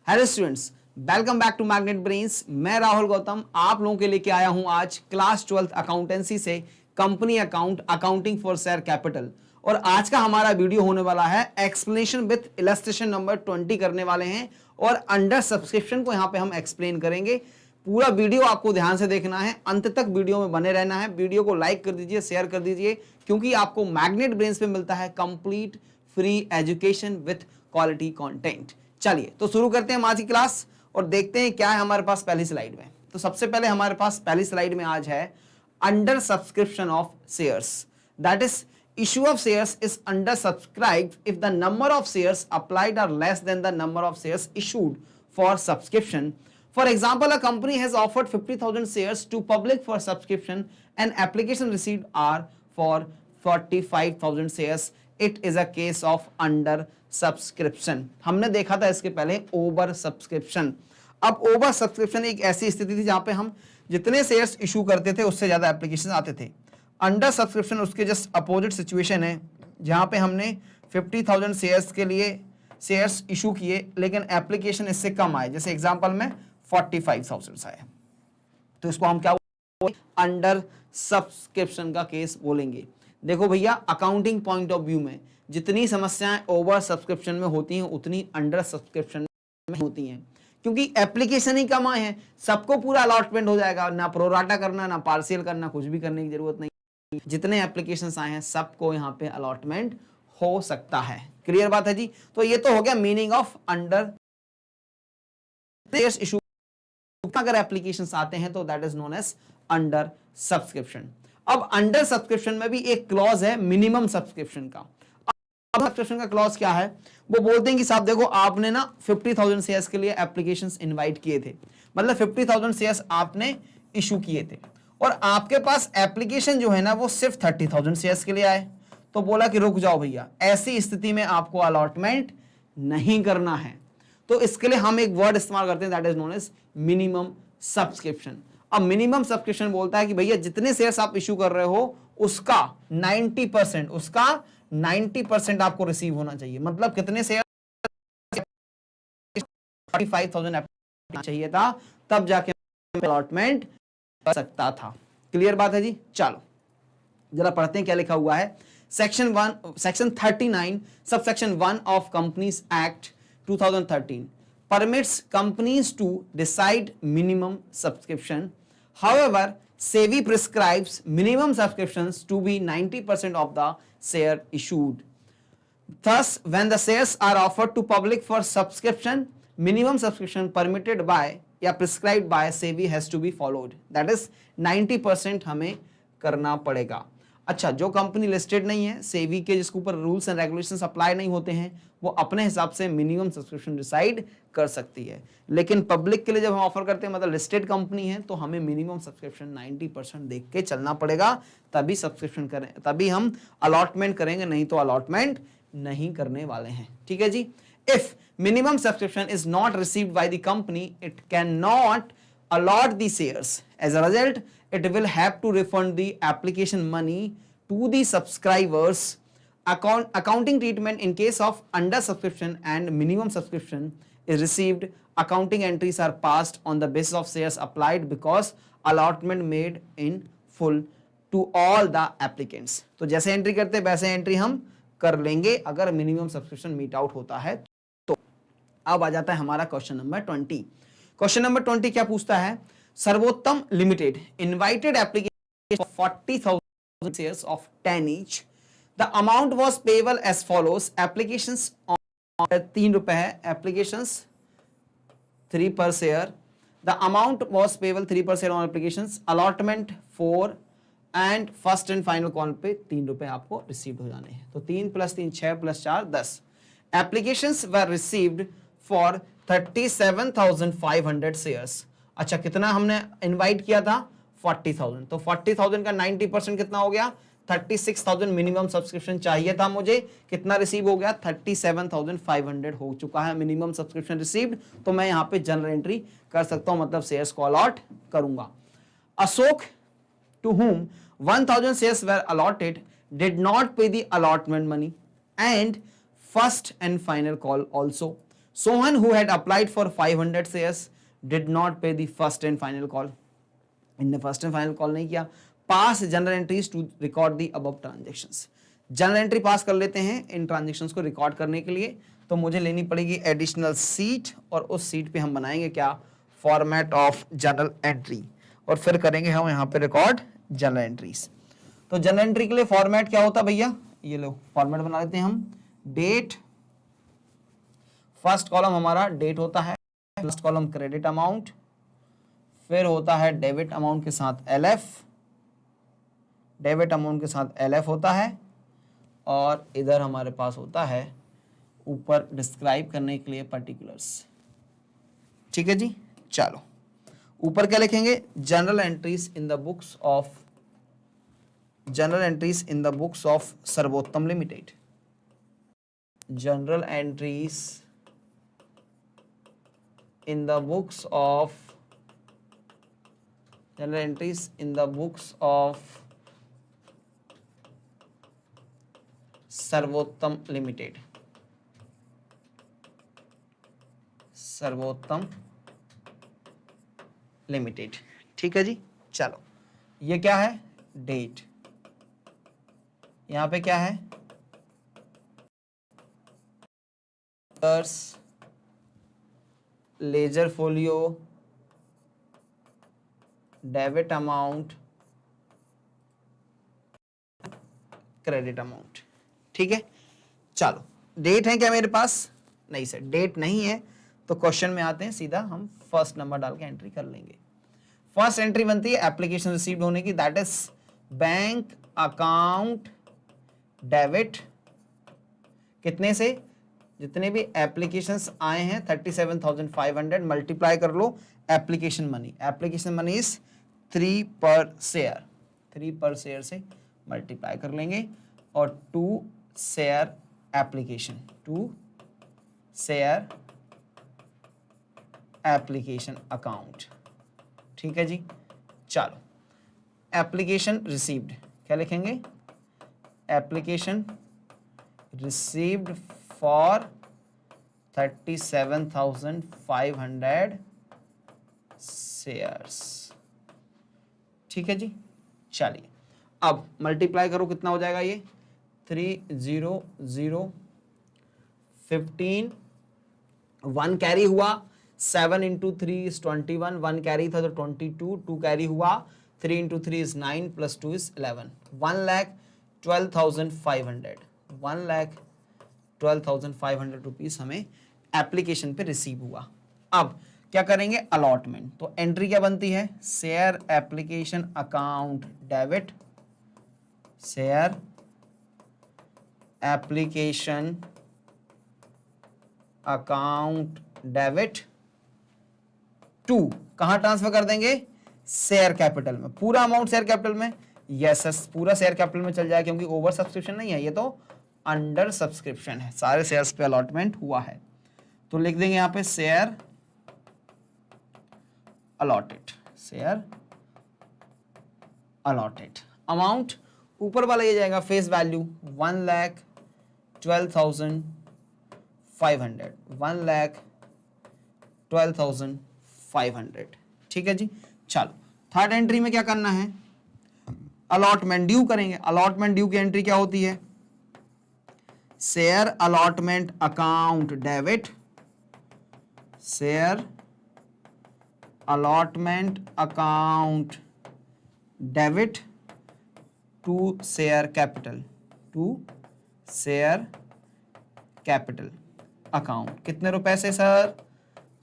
Hello students, welcome back to magnet brains. मैं राहुल गौतम आप लोगों के लेके आया हूं आज क्लास 12th अकाउंटेंसी से company account, accounting for share capital. और आज का हमारा वीडियो होने वाला है एक्सप्लेनेशन विथ इलस्ट्रेशन नंबर 20 करने वाले हैं और अंडर सब्सक्रिप्शन को यहां पे हम एक्सप्लेन करेंगे। पूरा वीडियो आपको ध्यान से देखना है, अंत तक वीडियो में बने रहना है। वीडियो को लाइक कर दीजिए, शेयर कर दीजिए, क्योंकि आपको मैग्नेट ब्रेन्स पे मिलता है complete free education with quality content. चलिए तो शुरू करते हैं आज की क्लास और देखते हैं क्या है हमारे पास पहली स्लाइड में। तो सबसे पहले हमारे पास पहली स्लाइड में आज है under subscription of shares, that is issue of shares is under subscribed if the number of shares applied are less than the number of shares issued for subscription. For example, a company has offered 50,000 shares to public for subscription and application received are for 45,000 shares. It is a case of under subscription. हमने देखा था इसके पहले over subscription. अब over subscription एक ऐसी स्थिति थी जहां पे हम जितने शेयर्स इशू करते थे उससे ज्यादा एप्लीकेशन आते थे। अंडर सब्सक्रिप्शन उसके जस्ट अपोजिट सिचुएशन है, जहां पे हमने 50,000 शेयर्स के लिए शेयर्स इशू किए लेकिन एप्लीकेशन इससे कम आए, जैसे एग्जांपल में 45,000 आए, तो इसको हम क्या अंडर सब्सक्रिप्शन का केस बोलेंगे। देखो भैया, अकाउंटिंग पॉइंट ऑफ व्यू में जितनी समस्याएं ओवर सब्सक्रिप्शन में होती हैं उतनी अंडर सब्सक्रिप्शन में होती हैं, क्योंकि एप्लीकेशन ही कम आए हैं। सबको पूरा अलॉटमेंट हो जाएगा, ना प्रोराटा करना ना पार्शियल करना, कुछ भी करने की जरूरत नहीं। जितने एप्लीकेशंस आए हैं सबको यहाँ पे अलॉटमेंट हो सकता है। क्लियर बात है जी। तो ये तो हो गया मीनिंग ऑफ अंडर इशू। अगर एप्लीकेशंस आते हैं तो that is known as under subscription. अब अंडर सब्सक्रिप्शन में भी एक क्लॉज है मिनिमम सब्सक्रिप्शन का। अब सब्सक्रिप्शन का क्लॉज क्या है? वो बोलते हैं कि साहब देखो, आपने ना 50,000 शेयर्स के लिए एप्लीकेशंस इनवाइट किए थे, मतलब 50,000 शेयर्स आपने इशू किए थे और आपके पास एप्लीकेशन जो है ना वो सिर्फ 30,000 शेयर्स के लिए आए। तो बोला कि रुक जाओ भैया, ऐसी स्थिति में आपको अलॉटमेंट नहीं करना है। तो इसके लिए हम एक वर्ड इस्तेमाल करते हैं, that is known as minimum subscription. अब मिनिमम सब्सक्रिप्शन बोलता है कि भैया जितने शेयर्स आप इशू कर रहे हो उसका 90% आपको रिसीव होना चाहिए। मतलब कितने शेयर 45,000 चाहिए था, तब जाके अलॉटमेंट कर सकता था। क्लियर बात है जी। चलो जरा पढ़ते हैं क्या लिखा हुआ है। Section 39 subsection 1 of companies act 2013 permits companies to decide minimum subscription. However, SEBI prescribes minimum subscriptions to be 90% of the share issued. Thus, when the shares are offered to public for subscription, minimum subscription permitted by या prescribed by SEBI has to be followed. That is 90% हमें करना पड़ेगा। अच्छा, जो company listed नहीं है, सेबी के जिसके ऊपर रूल्स एंड रेगुलेशंस अप्लाई नहीं होते हैं, वो अपने हिसाब से मिनिमम सब्सक्रिप्शन डिसाइड कर सकती है। लेकिन पब्लिक के लिए जब हम ऑफर करते हैं, मतलब लिस्टेड कंपनी है, तो हमें मिनिमम सब्सक्रिप्शन 90% देख के चलना पड़ेगा, तभी सब्सक्रिप्शन करें, तभी हम अलॉटमेंट करेंगे, नहीं तो अलॉटमेंट नहीं करने वाले हैं। ठीक है जी। If minimum subscription is not received by the company, it cannot allot the shares. As a result, it will have to refund the application money to the subscribers. Accounting treatment in case of under subscription and minimum subscription is received. Accounting entries are passed on the basis of shares applied because allotment made in full to all the applicants. तो जैसे entry करते हैं वैसे entry हम कर लेंगे अगर minimum subscription meet out होता है। अब आ जाता है हमारा क्वेश्चन नंबर 20। क्वेश्चन नंबर 20 क्या पूछता है? Sarvottam limited invited application 40,000 shares of 10 each. The amount was payable as follows. Applications 3 रुपए है, applications 3 per share. The amount was payable 3 per share on applications. Allotment 4 and first and final call पे 3 रुपए आपको receive हो जाने हैं। तो 3 + 3 6 + 4 10। Applications were received for 37,500 shares. अच्छा, कितना हमने इनवाइट किया था? 40,000। तो 40,000 का 90% कितना हो गया? 36,000 मिनिमम सब्सक्रिप्शन चाहिए था मुझे, कितना रिसीव हो गया? 37,500 हो चुका है मिनिमम सब्सक्रिप्शन रिसीव्ड। तो मैं यहाँ पे जनरल एंट्री कर सकता हूँ, मतलब शेयर्स को अलॉट करूंगा। Ashok to whom 1,000 shares were allotted did not pay the allotment money and first and final call also. Sohan who had applied for 500 shares did not pay the first and final call, इनने first and final call नहीं किया। Pass journal entries to record the above transactions, journal entry pass कर लेते हैं इन transactions को record करने के लिए, तो मुझे लेनी पड़ेगी एडिशनल सीट, और उस सीट पे हम बनाएंगे क्या, फॉर्मेट ऑफ जनरल एंट्री, और फिर करेंगे हम यहाँ पे रिकॉर्ड जनरल एंट्रीज। तो जनरल एंट्री के लिए फॉर्मेट क्या होता है भैया, ये लो फॉर्मेट बना लेते हैं हम। डेट, फर्स्ट कॉलम हमारा डेट होता है, फर्स्ट कॉलम क्रेडिट अमाउंट, फिर होता है डेबिट अमाउंट के साथ एलएफ, डेबिट अमाउंट के साथ एलएफ होता है, और इधर हमारे पास होता है ऊपर डिस्क्राइब करने के लिए पर्टिकुलर्स। ठीक है जी, चलो ऊपर क्या लिखेंगे, journal entries in the books of, journal entries in the books of Sarvottam limited, journal entries in the books of, journal entries in the books of Sarvottam limited, Sarvottam limited. ठीक है जी, चलो ये क्या है, डेट, यहां पे क्या है, ledger folio, debit amount, credit amount. ठीक है, चलो डेट है क्या मेरे पास, नहीं सर डेट नहीं है, तो क्वेश्चन में आते हैं सीधा, हम फर्स्ट नंबर डाल के एंट्री कर लेंगे। फर्स्ट एंट्री बनती है एप्लीकेशन रिसीव्ड होने की, that is bank account debit, कितने से, जितने भी एप्लीकेशंस आए हैं 37,500 मल्टीप्लाई कर लो application money, application money is 3 per share, 3 per share से मल्टीप्लाई कर लेंगे, और 2 share application, 2 share application account. ठीक है जी, चलो एप्लीकेशन रिसीव्ड क्या लिखेंगे, एप्लीकेशन रिसीव्ड फॉर 37,500 शेयर्स। ठीक है जी, चलिए अब मल्टीप्लाई करो, कितना हो जाएगा ये, 300, 15, 1 कैरी हुआ, 7 इंटू 3 इज 21, 1 कैरी था तो 22, 2 कैरी हुआ, 3 into 3 is 9 plus 2 is 11, 1,12,500, 1,12,500 rupees हमें एप्लीकेशन पे रिसीव हुआ। अब क्या करेंगे, अलॉटमेंट, तो एंट्री क्या बनती है, share application account debit, share application account debit to, कहां ट्रांसफर कर देंगे, शेयर कैपिटल में, पूरा अमाउंट शेयर कैपिटल में, यस पूरा शेयर कैपिटल में चल जाए, क्योंकि ओवर सब्सक्रिप्शन नहीं है, ये तो अंडर सब्सक्रिप्शन है, सारे शेयर्स पे अलॉटमेंट हुआ है, तो लिख देंगे यहां पे share allotted, share allotted, amount ऊपर वाला ये जाएगा फेस वैल्यू 1,12,500, 1,12,500। ठीक है जी, चलो थर्ड एंट्री में क्या करना है, अलॉटमेंट ड्यू करेंगे, अलॉटमेंट ड्यू की एंट्री क्या होती है, share allotment account debit, share allotment account debit to share capital, to share capital account, कितने रुपए से सर,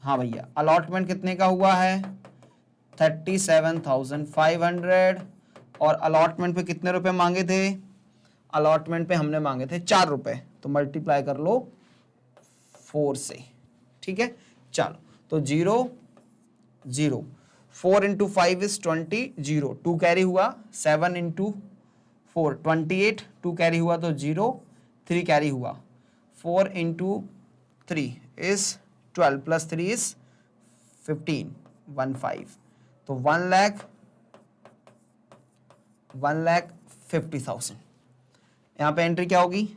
हाँ भैया अलॉटमेंट कितने का हुआ है 37,500, और अलॉटमेंट पे कितने रुपए मांगे थे, अलॉटमेंट पे हमने मांगे थे 4 रुपए, तो मल्टीप्लाई कर लो 4 से। ठीक है, चलो तो 0 0, 4 इंटू 5 इज 20, 0 2 कैरी हुआ, 7 इंटू 4 28, 2 कैरी हुआ तो 0, 3 कैरी हुआ, 4 इंटू 3 इज 12 प्लस 3 इज 15, 15, तो 1,50,000। यहाँ पे एंट्री क्या होगी,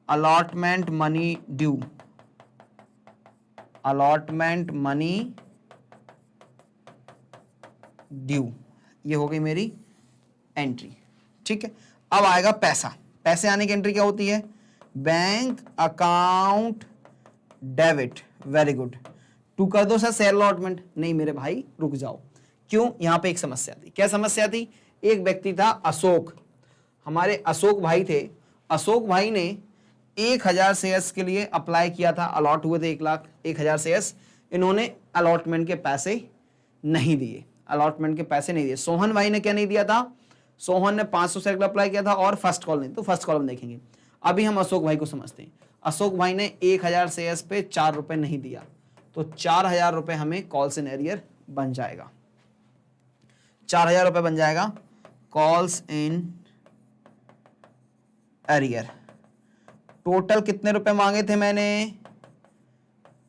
allotment money due, allotment money due, ये हो गई मेरी एंट्री। ठीक है, अब आएगा पैसा। पैसे आने की एंट्री क्या होती है? Bank account debit. Very good. To कर दो सर शेयर अलॉटमेंट। नहीं मेरे भाई रुक जाओ, क्यों? यहां पे एक समस्या थी। क्या समस्या थी? एक व्यक्ति था अशोक, हमारे अशोक भाई थे। अशोक भाई ने 1000 शेयर्स के लिए अप्लाई किया था, अलॉट हुए थे 1,01,000 शेयर्स। इन्होंने अलॉटमेंट के पैसे नहीं दिए, अलॉटमेंट के पैसे नहीं दिए। सोहन भाई ने क्या नहीं दिया था? सोहन ने 500 शेयर के लिए अप्लाई किया था और फर्स्ट कॉल नहीं, तो फर्स्ट कॉलम देखेंगे। अभी हम अशोक भाई को समझते हैं। अशोक भाई ने 1000 शेयर्स पे 4 रुपए नहीं दिया, तो 4000 रुपए हमें कॉल्स इन एरियर बन जाएगा। 4000 रुपए बन जाएगा कॉल्स इन एरियर। टोटल कितने रुपए मांगे थे मैंने?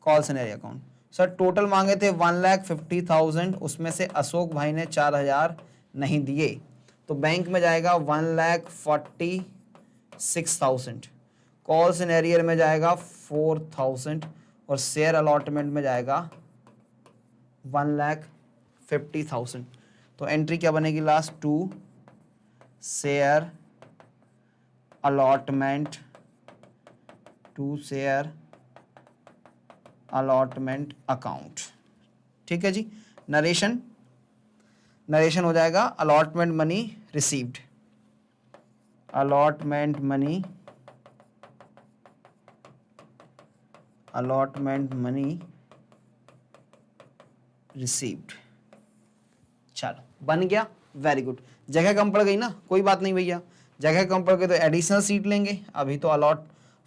Calls in arrear account sir total मांगे थे 1,50,000, उसमें से अशोक भाई ने 4000 नहीं दिए, तो बैंक में जाएगा 1,46,000, कॉल्स इन एरियर में जाएगा 4,000 और शेयर अलॉटमेंट में जाएगा 1,50,000। तो एंट्री क्या बनेगी last? To share allotment, to share allotment account. ठीक है जी। नरेशन हो जाएगा allotment money received, allotment money received. चलो बन गया, वेरी गुड। जगह कम पड़ गई ना, कोई बात नहीं भैया, जगह कम पड़ गई तो एडिशनल सीट लेंगे। अभी तो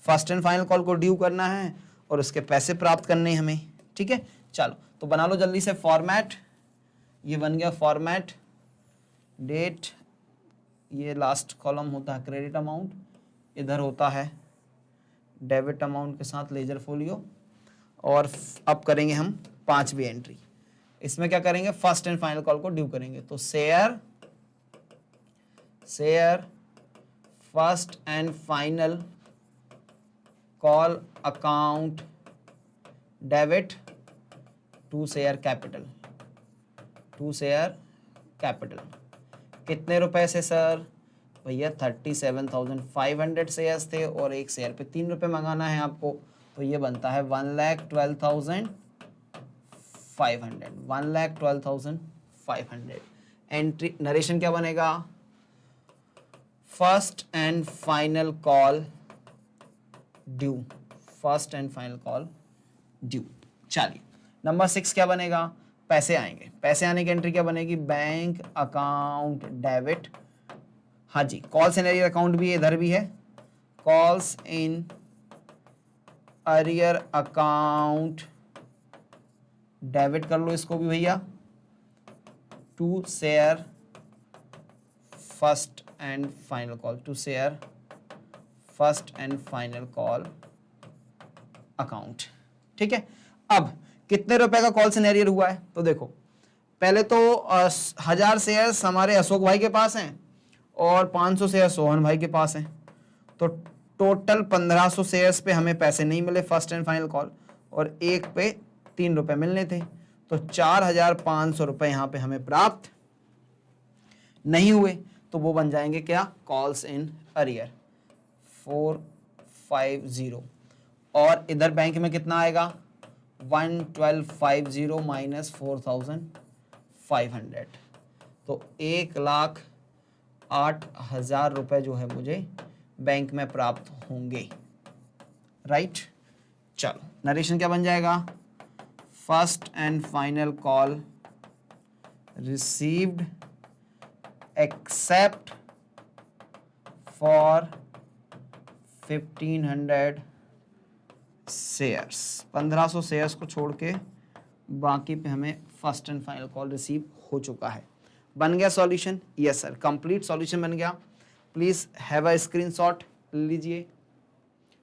फर्स्ट एंड फाइनल कॉल को ड्यू करना है और उसके पैसे प्राप्त करने हैं हमें। ठीक है, चलो तो बना लो जल्दी से फॉर्मेट। ये बन गया फॉर्मेट, डेट, ये लास्ट कॉलम होता है क्रेडिट अमाउंट, इधर होता है डेबिट अमाउंट के साथ लेजर फोलियो। और अब करेंगे हम 5वीं एंट्री। इसमें क्या करेंगे? फर्स्ट एंड फाइनल कॉल को ड्यू करेंगे। तो share first and final call account debit to share capital, कितने रुपए से सर? भैया 37,500 शेयर्स थे और एक शेयर पे 3 रुपए मंगाना है आपको, तो ये बनता है 1,12,500। एंट्री नरेशन क्या बनेगा? First and final call due, चलिए नंबर 6 क्या बनेगा? पैसे आएंगे। पैसे आने की एंट्री क्या बनेगी? Bank account debit. हाँ जी, कॉल्स इन एरियर अकाउंट भी है, इधर भी है, calls in arrear account debit कर लो इसको भी भैया, to share first and final call, account. ठीक है, अब कितने रुपए का कॉल सिनेरियर हुआ है? तो देखो पहले तो 1000 शेयर्स हमारे अशोक भाई के पास हैं और 500 शेयर सोहन भाई के पास हैं, तो टोटल 1500 शेयर्स पे हमें पैसे नहीं मिले फर्स्ट एंड फाइनल कॉल, और एक पे 3 रुपए मिलने थे, तो 4,500 रुपए यहाँ पे हमें प्राप्त नहीं हुए, तो वो बन जाएंगे क्या? Calls in arrear 450। और इधर बैंक में कितना आएगा? 1,1250 माइनस 4,500, तो 1,08,000 रुपए जो है मुझे बैंक में प्राप्त होंगे। राइट, चलो नरेशन क्या बन जाएगा? First and final call received except for 1,500 shares, 1500 shares को छोड़ के बाकी पे हमें first and final call receive हो चुका है। बन गया solution? Yes sir, complete solution बन गया। प्लीज हैव अ स्क्रीनशॉट लीजिए।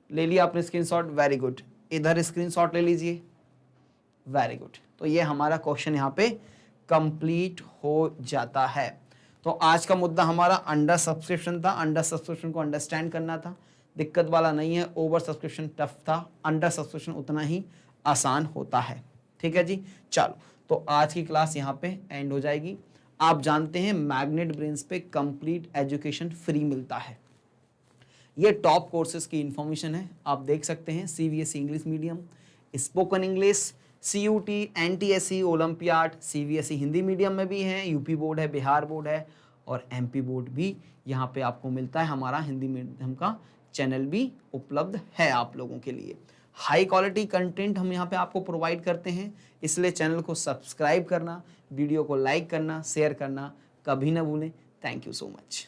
ले लिया आपने स्क्रीनशॉट? Very good. इधर स्क्रीनशॉट ले लीजिए, वेरी गुड। तो ये हमारा क्वेश्चन यहाँ पे कंप्लीट हो जाता है। तो आज का मुद्दा हमारा अंडर सब्सक्रिप्शन था। अंडर सब्सक्रिप्शन को अंडरस्टैंड करना था, दिक्कत वाला नहीं है। ओवर सब्सक्रिप्शन टफ था, अंडर सब्सक्रिप्शन उतना ही आसान होता है। ठीक है जी, चलो तो आज की क्लास यहाँ पे एंड हो जाएगी। आप जानते हैं मैग्नेट ब्रेन्स पे कंप्लीट एजुकेशन फ्री मिलता है। ये टॉप कोर्सेज की इंफॉर्मेशन है, आप देख सकते हैं। CBSE English medium, spoken English, CUT, NTSE, olympiad, CBSE Hindi medium में भी है, यूपी बोर्ड है, बिहार बोर्ड है और MP बोर्ड भी यहाँ पे आपको मिलता है। हमारा हिंदी मीडियम का चैनल भी उपलब्ध है आप लोगों के लिए। हाई क्वालिटी कंटेंट हम यहाँ पे आपको प्रोवाइड करते हैं, इसलिए चैनल को सब्सक्राइब करना, वीडियो को लाइक करना, शेयर करना कभी ना भूलें। Thank you so much.